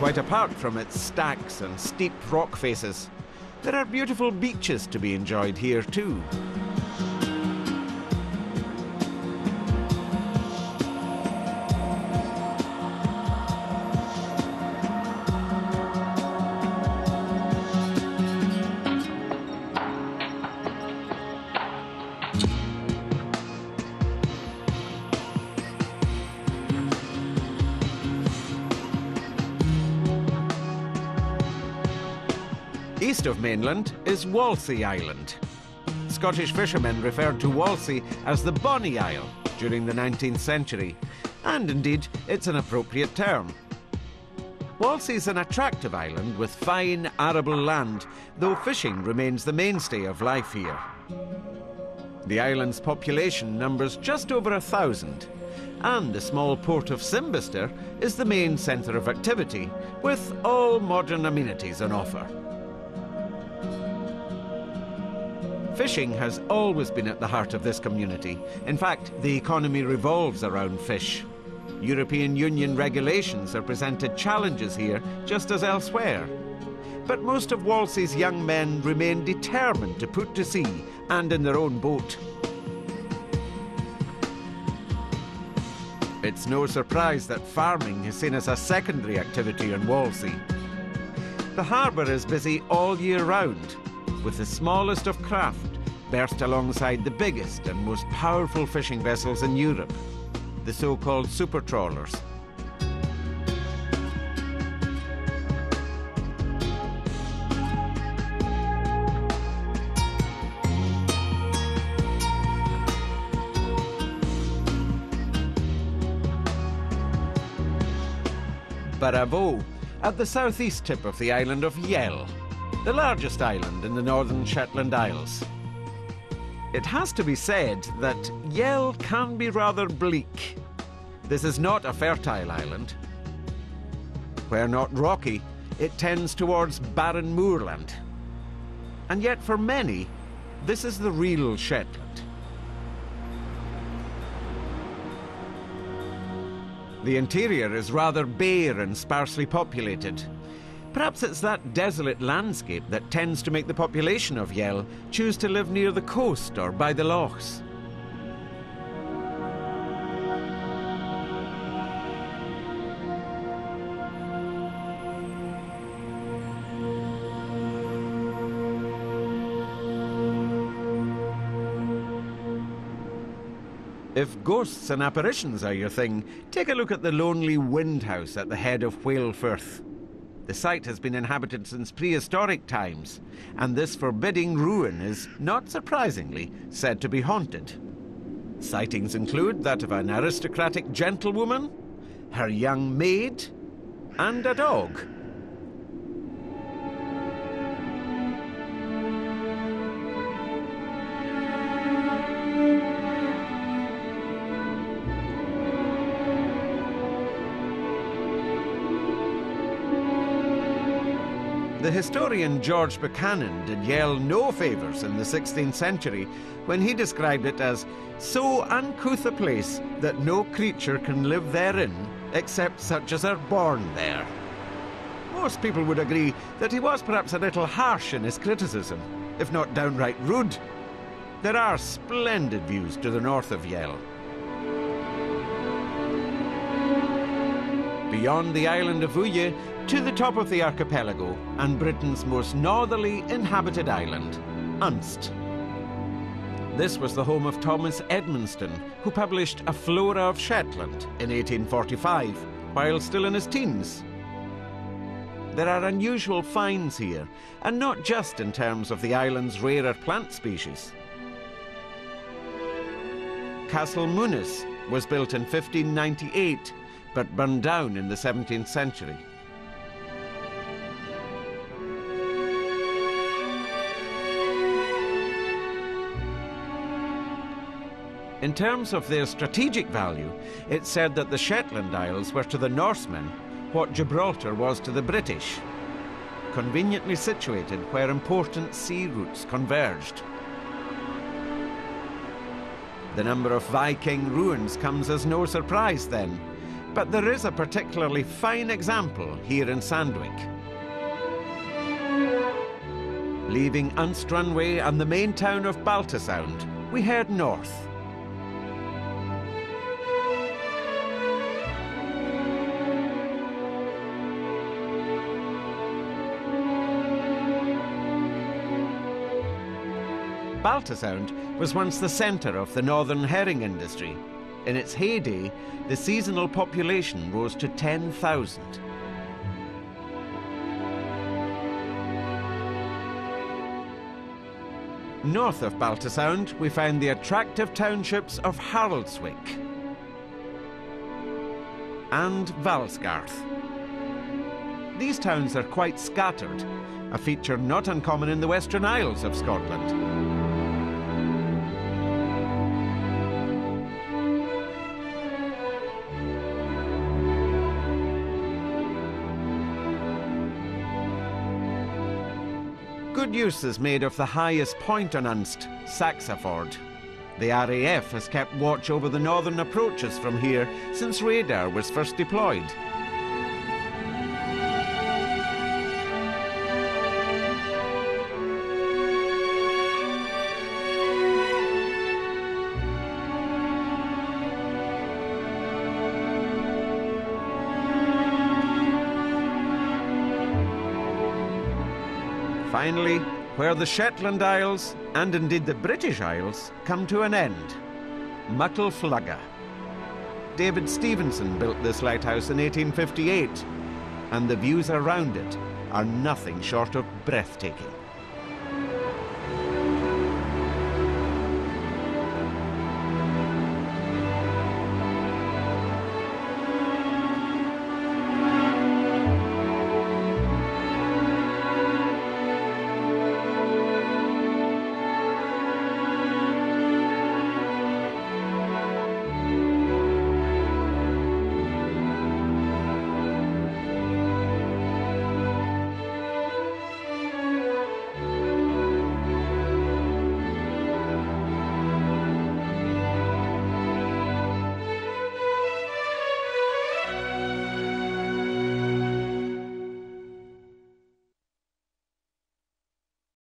Quite apart from its stacks and steep rock faces, there are beautiful beaches to be enjoyed here too. East of mainland is Walsey Island. Scottish fishermen referred to Walsey as the Bonny Isle during the 19th century, and indeed it's an appropriate term. Walsey is an attractive island with fine arable land, though fishing remains the mainstay of life here. The island's population numbers just over 1,000, and the small port of Simbister is the main centre of activity, with all modern amenities on offer. Fishing has always been at the heart of this community. In fact, the economy revolves around fish. European Union regulations have presented challenges here, just as elsewhere. But most of Walsey's young men remain determined to put to sea, and in their own boat. It's no surprise that farming is seen as a secondary activity in Walsey. The harbour is busy all year round, with the smallest of craft berthed alongside the biggest and most powerful fishing vessels in Europe, the so-called super trawlers. Baravo, at the southeast tip of the island of Yell, the largest island in the northern Shetland Isles. It has to be said that Yell can be rather bleak. This is not a fertile island. Where not rocky, it tends towards barren moorland. And yet for many, this is the real Shetland. The interior is rather bare and sparsely populated. Perhaps it's that desolate landscape that tends to make the population of Yell choose to live near the coast or by the lochs. If ghosts and apparitions are your thing, take a look at the lonely wind house at the head of Whale Firth. The site has been inhabited since prehistoric times, and this forbidding ruin is, not surprisingly, said to be haunted. Sightings include that of an aristocratic gentlewoman, her young maid, and a dog. The historian George Buchanan did Yell no favours in the 16th century when he described it as so uncouth a place that no creature can live therein except such as are born there. Most people would agree that he was perhaps a little harsh in his criticism, if not downright rude. There are splendid views to the north of Yell. Beyond the island of Uye, to the top of the archipelago and Britain's most northerly inhabited island, Unst. This was the home of Thomas Edmonston, who published A Flora of Shetland in 1845, while still in his teens. There are unusual finds here, and not just in terms of the island's rarer plant species. Castle Munis was built in 1598, but burned down in the 17th century. In terms of their strategic value, it's said that the Shetland Isles were to the Norsemen what Gibraltar was to the British, conveniently situated where important sea routes converged. The number of Viking ruins comes as no surprise then, But there is a particularly fine example here in Sandwich. Leaving Unstrunway and the main town of Baltasound, we head north. Baltasound was once the centre of the northern herring industry. In its heyday, the seasonal population rose to 10,000. North of Baltasound, we find the attractive townships of Haraldswick and Valsgarth. These towns are quite scattered, a feature not uncommon in the Western Isles of Scotland. Good use is made of the highest point on Unst, Saxaford. The RAF has kept watch over the northern approaches from here since radar was first deployed. Finally, where the Shetland Isles, and indeed the British Isles, come to an end, Muckleflugga. David Stevenson built this lighthouse in 1858, and the views around it are nothing short of breathtaking.